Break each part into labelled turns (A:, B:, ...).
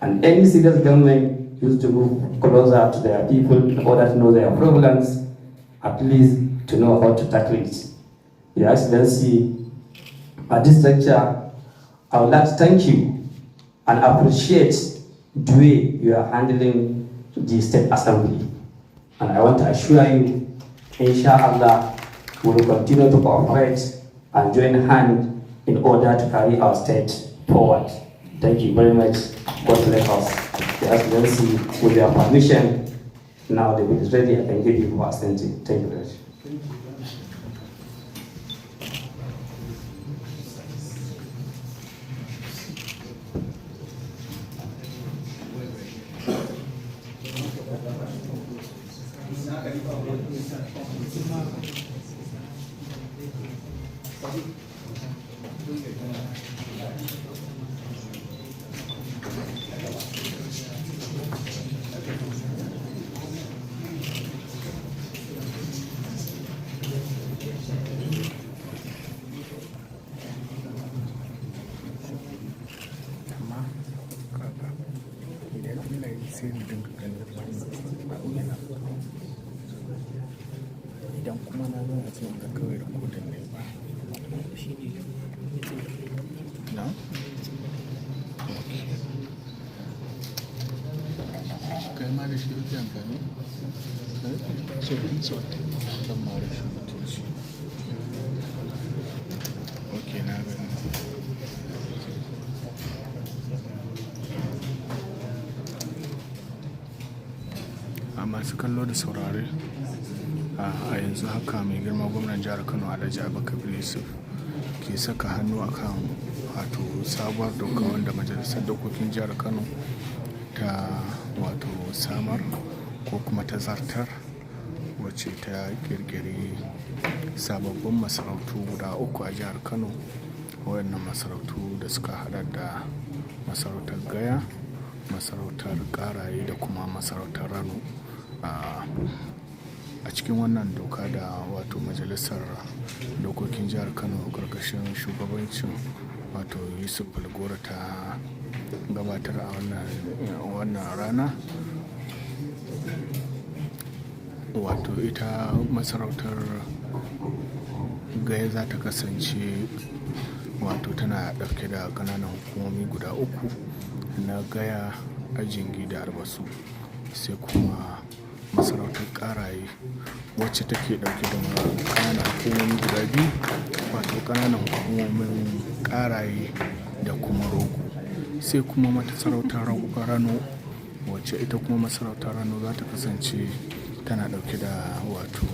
A: And any serious government used to move closer to their people in order to know their problems, at least to know how to tackle it. Your Excellency, at this juncture, I would like to thank you and appreciate the way you are handling the State Assembly. And I want to assure you, inshallah, we will continue to cooperate and join hands in order to carry our state forward. Thank you very much. God bless us. Your Excellency, with your permission, now the bill is ready. I can give you for assenting. Thank you very much.
B: idan kuma na zo a ce ga kawai rahoton ne ba na kai ma da shi yake amfani so dan ma da shi mutunci ok na gani a masu kallo da saurare a yanzu haka mai girma gwamnan jihar Kano Alhaji Abba Gida-Gida ke saka hannu akan wato sabuwar doka wanda majalisar dokokin jihar Kano ta wato samar ko kuma ta zartar, wacce ta kirkiri sababbin masarautu guda 3 a jihar Kano. Wayannan masarautu da suka hada da masarautar Gaya, masarautar Karaye da kuma masarautar Rano. A cikin wannan doka da wato majalisar dokokin jihar Kano karkashin shugabancin wato Yusuf Falgore ta gabatar a wannan rana, wato ita masarautar Gaya za ta kasance wato tana ɗauke da ƙananan hukumomi guda 3 na Gaya, Ajingi da Albasu, sai kuma masarautar Karaye wacce take dauke da ƙananan hukumomi guda 2, wato ƙananan hukumomin Karaye da kuma Rogo, sai kuma masarautar Rano wacce ita kuma masarautar Rano za ta kasance tana dauke da wato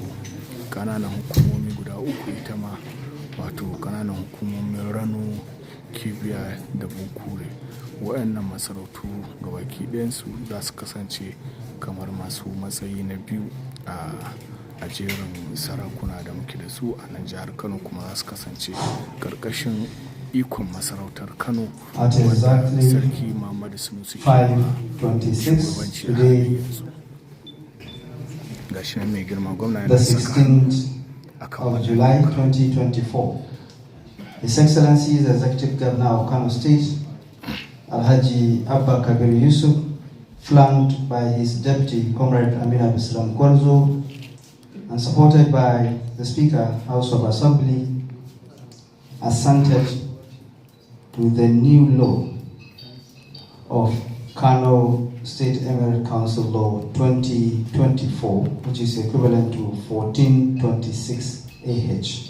B: ƙananan hukumomi guda 3 ita ma, wato ƙananan hukumomin Rano, Kibiya da Bunkure. Waɗannan masarautu gabaki ɗayansu za su kasance kamar masu matsayi na 2 a jerin sarakuna da muke da su a nan jihar Kano, kuma za su kasance ƙarƙashin ikon masarautar Kano wanda Sarki Muhammadu Sunusi ke shugabanci a halin yanzu. Gashi nan mai girma gwamna yana saka akan
C: of July 2024. His Excellency the Executive Governor of Kano State, Alhaji Abba Kabir Yusuf, flanked by his Deputy Comrade Amina Bisram Gwarzo, and supported by the Speaker, House of Assembly, assented to the new law of Kano State Emirate Council Law 2024, which is equivalent to 1426 AH.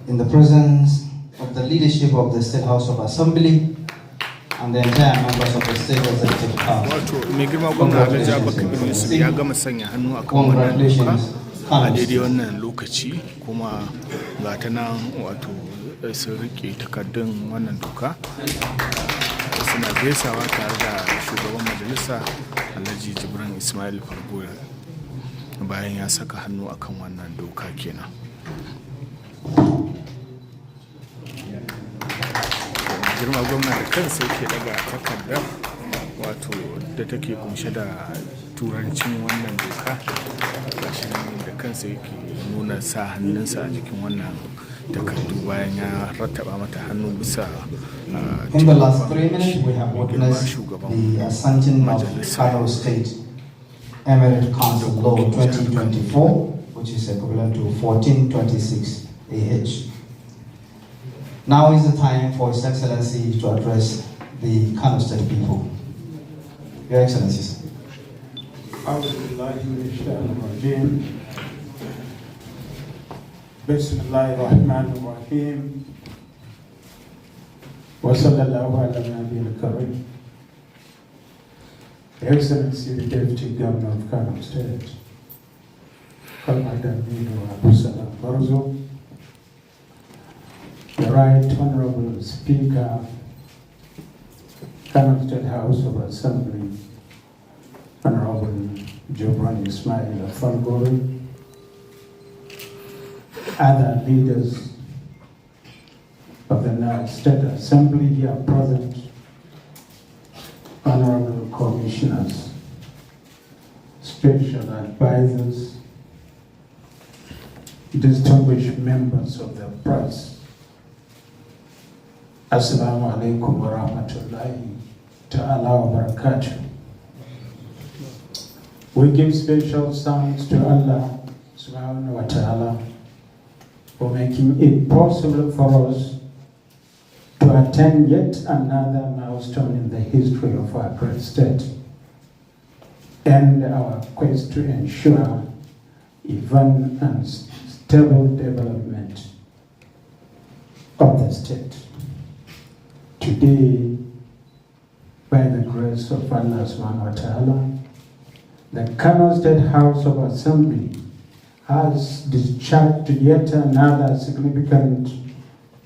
C: In the presence of the leadership of the State House of Assembly and the entire members of the State Executive Council.
B: Wato mai girma gwamna Alhaji Abba Kabir Yusuf ya gama sanya hannu akan wannan doka a daidai wannan lokaci, kuma ga ta nan wato sun rike takardun wannan doka suna gaisawa tare da shugaban majalisa Alhaji Jibran Ismail Falgore bayan ya saka hannu akan wannan doka kenan. Girma gwamna da kansa yake daga takardar wato da take kunshe da turancin wannan doka, gashi da kansa yake nuna sa hannunsa a jikin wannan takardu bayan ya rattaba mata hannu bisa
C: In the last 3 minutes, we have witnessed the ascension of Kano State Emirate Council Law 2024, which is equivalent to 1426 AH. Now is the time for His Excellency to address the Kano State people. Your Excellencies.
D: Bismillahirrahmanirrahim. Wa sallallahu ala nabiyil karim. Your Excellency, the Deputy Governor of Kano State, Abu Salam Barzo, the Right Honorable Speaker, Kano State House of Assembly, Honorable Jobran Ismail Falgori, other leaders of the State Assembly here present, honorable commissioners, special advisors, distinguished members of the press. Assalamu alaikum wa rahmatullahi ta'ala wa barakatuh. We give special thanks to Allah subhanahu wa ta'ala for making it possible for us to attain yet another milestone in the history of our great state and our quest to ensure even and stable development of the state. Today, by the grace of Allah subhanahu wa ta'ala, the Kano State House of Assembly has discharged yet another significant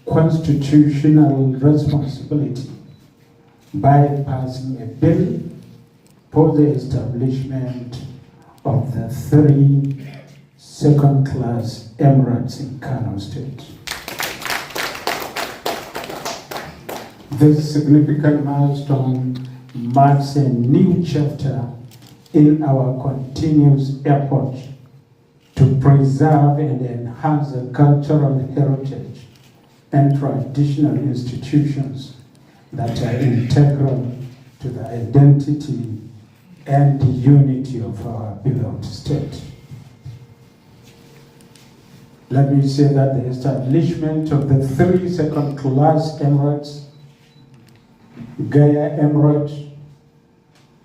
D: constitutional responsibility by passing a bill for the establishment of the 3 second-class emirates in Kano State. This significant milestone marks a new chapter in our continuous effort to preserve and enhance the cultural heritage and traditional institutions that are integral to the identity and the unity of our beloved state. Let me say that the establishment of the 3 second-class emirates, Gaya Emirate,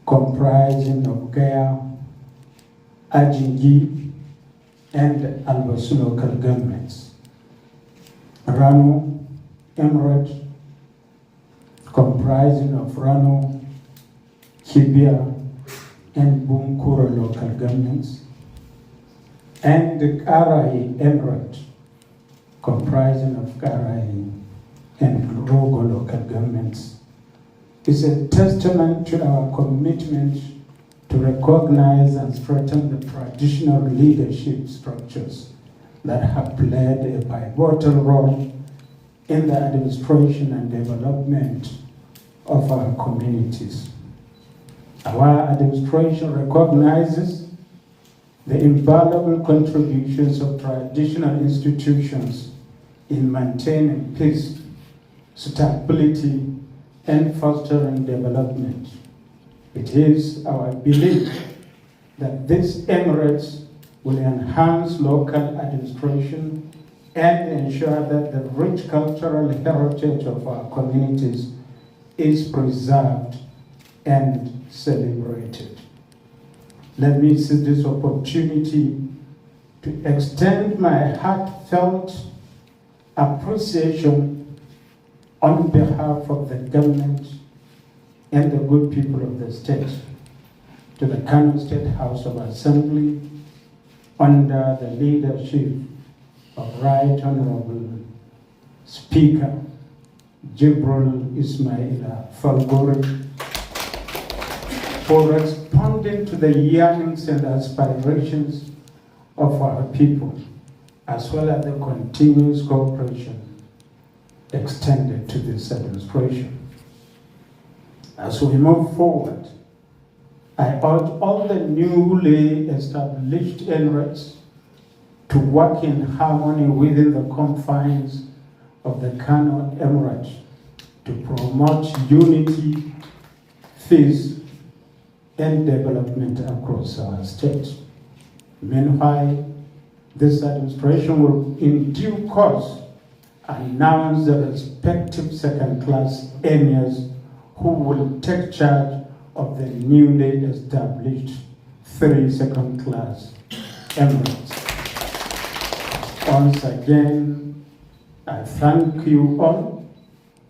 D: comprising of Gaya, Ajingi, and Albasu local governments, Rano Emirate, comprising of Rano, Kibia, and Bunkura local governments, and the Karai Emirate, comprising of Karai and Rogo local governments, is a testament to our commitment to recognize and strengthen the traditional leadership structures that have played a pivotal role in the administration and development of our communities. Our administration recognizes the invaluable contributions of traditional institutions in maintaining peace, stability, and fostering development. It is our belief that these emirates will enhance local administration and ensure that the rich cultural heritage of our communities is preserved and celebrated. Let me seize this opportunity to extend my heartfelt appreciation on behalf of the government and the good people of the state to the Kano State House of Assembly under the leadership of Right Honorable Speaker Jibril Ismail Falgori for responding to the yearnings and aspirations of our people, as well as the continuous cooperation extended to this administration. As we move forward, I urge all the newly established emirates to to work in harmony within the confines of the Kano Emirate to promote unity, peace, and development across our state. Meanwhile, this administration will in due course announce the respective second-class emirs who will take charge of the newly established 3 second-class emirates. Once again, I thank you all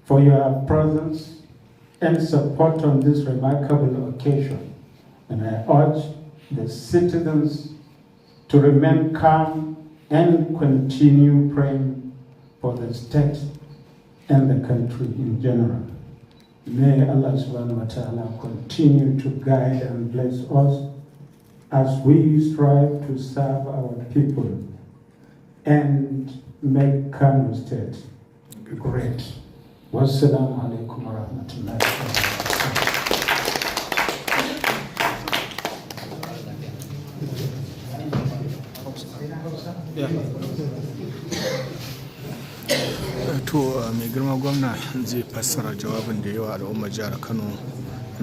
D: for your presence and support on this remarkable occasion, and I urge the citizens to remain calm and continue praying for the state and the country in general. May Allah subhanahu wa ta'ala continue to guide and bless us as we strive to serve our people and make Kano State great. Wassalamu alaikum wa rahmatullahi wa barakatuh.
B: To mai girma gwamna zai fassara jawabin da yawa al'ummar jihar Kano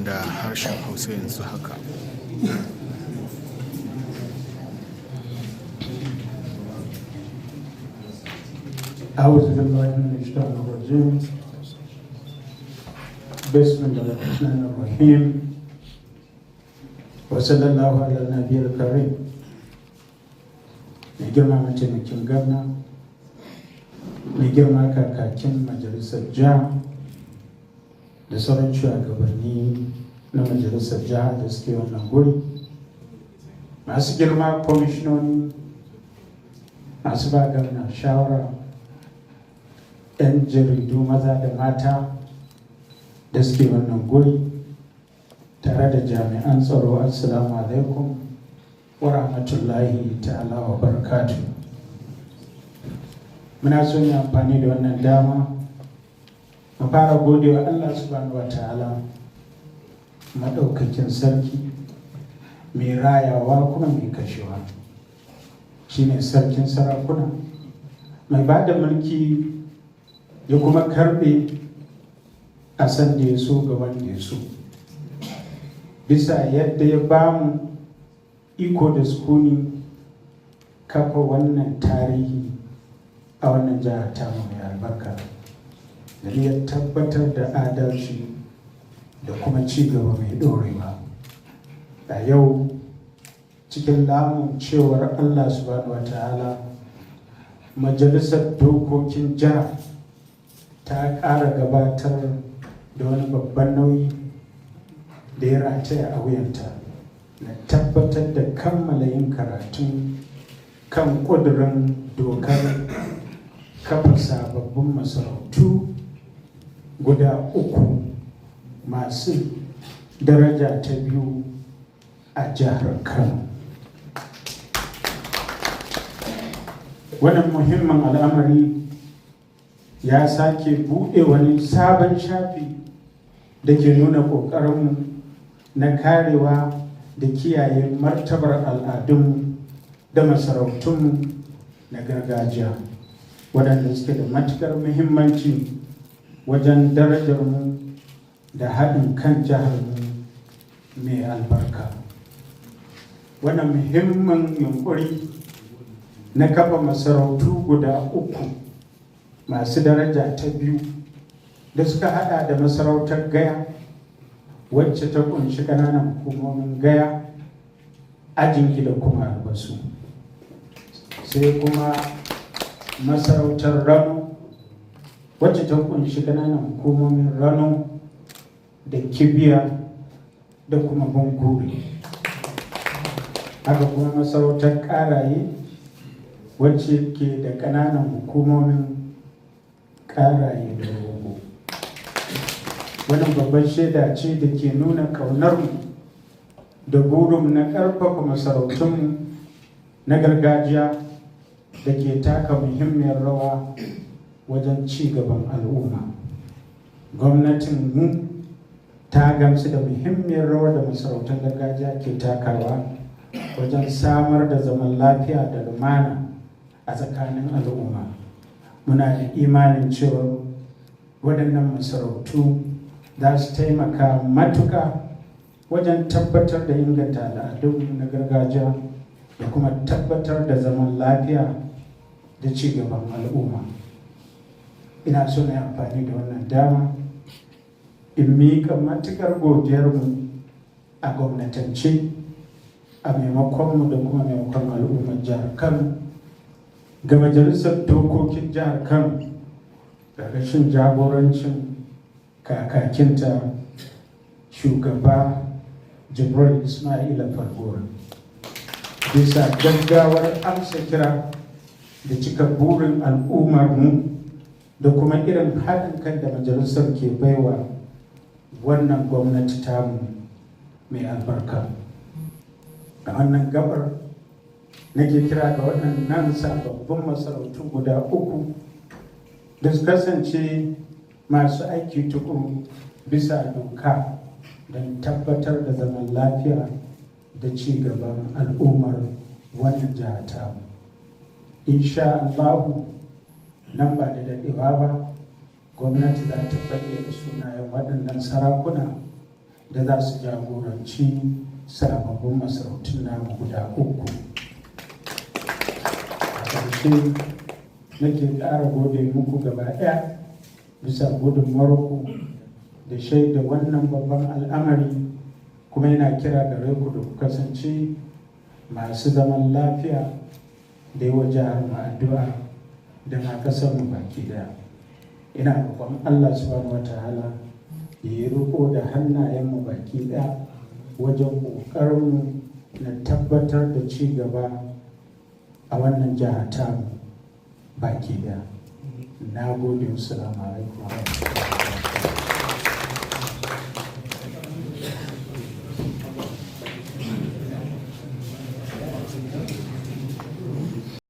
B: da harshen Hausa yanzu haka.
D: أعوذ بالله من الشيطان الرجيم بسم الله الرحمن الرحيم وصلى الله على النبي الكريم. mai girma mataimakin gwamna, mai girma kakakin majalisar jiha da sauran shugabanni na majalisar jiha da suke wannan guri, masu girma kwamishinoni, masu ba gwamna shawara, 'yan jaridu maza da mata da suke wannan guri, tare da jami'an tsaro, assalamu alaikum wa rahmatullahi ta'ala wa barakatuh. Muna son yi amfani da wannan dama mu fara godewa Allah subhanahu wa ta'ala, maɗaukakin sarki, mai rayawa kuma mai kashewa, shine sarkin sarakuna, mai ba da mulki ya kuma karɓe a san da ya so ga wanda ya so, bisa yadda ya bamu iko da sukuni kafa wannan tarihi a wannan jihar tamu mai albarka, da ya tabbatar da adalci da kuma cigaba mai ɗorewa. A yau cikin lamun cewar Allah subhanahu wa ta'ala, majalisar dokokin jihar ta ƙara gabatar da wani babban nauyi da ya rataya a wuyanta na tabbatar da kammala yin karatun kan ƙudurin dokar kafa sababbin masarautu guda 3 masu daraja ta 2 a jihar Kano. Wannan muhimmin al'amari ya sake buɗe wani sabon shafi da ke nuna ƙoƙarinmu na karewa da kiyaye martabar al'adunmu da masarautunmu na gargajiya, waɗanda suke da matuƙar muhimmanci wajen darajarmu da haɗin kan jiharmu mai albarka. Wannan muhimmin yunƙuri na kafa masarautu guda 3 masu daraja ta 2 da suka haɗa da masarautar Gaya, wacce ta kunshi ƙananan hukumomin Gaya, Ajingi da kuma Albasu, sai kuma masarautar Rano, wacce ta kunshi ƙananan hukumomin Rano da Kibiya da kuma Bunkure. Haka kuma masarautar Ƙaraye, wacce ke da ƙananan hukumomin Ƙaraye da Rogo. Wannan babban shaida ce da ke nuna ƙaunarmu da burinmu na ƙarfafa masarautunmu na gargajiya da ke taka muhimmiyar rawa wajen ci gaban al'umma. Gwamnatinmu ta gamsu da muhimmiyar rawar da masarautun gargajiya ke takawa wajen samar da zaman lafiya da lumana a tsakanin al'umma. Muna da imanin cewa waɗannan masarautu za su taimaka matuƙa wajen tabbatar da inganta al'adun na gargajiya da kuma tabbatar da zaman lafiya da ci gaban al'umma. Ina so na yi amfani da wannan dama in miƙa matuƙar godiyarmu a gwamnatance a maimakonmu da kuma maimakon al'ummar jihar Kano ga majalisar dokokin jihar Kano ƙarƙashin jagorancin kakakinta shugaba Jibril Ismaila Falgore bisa gaggawar amsa kira da cika burin al'ummarmu da kuma irin haɗin kan da majalisar ke baiwa wannan gwamnati tamu mai albarka. A wannan gabar nake kira ga waɗannan sababbin masarautu guda uku da su kasance masu aiki tukuru bisa doka don tabbatar da zaman lafiya da ci gaban al'ummar wannan jiha tamu. Insha Allahu nan ba da daɗewa ba gwamnati za ta bayyana sunayen waɗannan sarakuna da za su jagoranci sababbin masarautun namu guda uku. A ƙarshe nake ƙara gode muku gaba ɗaya bisa gudunmawarku da shaida wannan babban al'amari, kuma yana kira gare ku da ku kasance masu zaman lafiya da yi wa jihar mu addu'a da ma kasar mu baki daya. Ina roƙon Allah subhanahu wataala ya yi riko da hannayen mu baki daya wajen ƙoƙarin na tabbatar da ci gaba a wannan jihar tamu baki daya. Na gode, assalamu alaikum.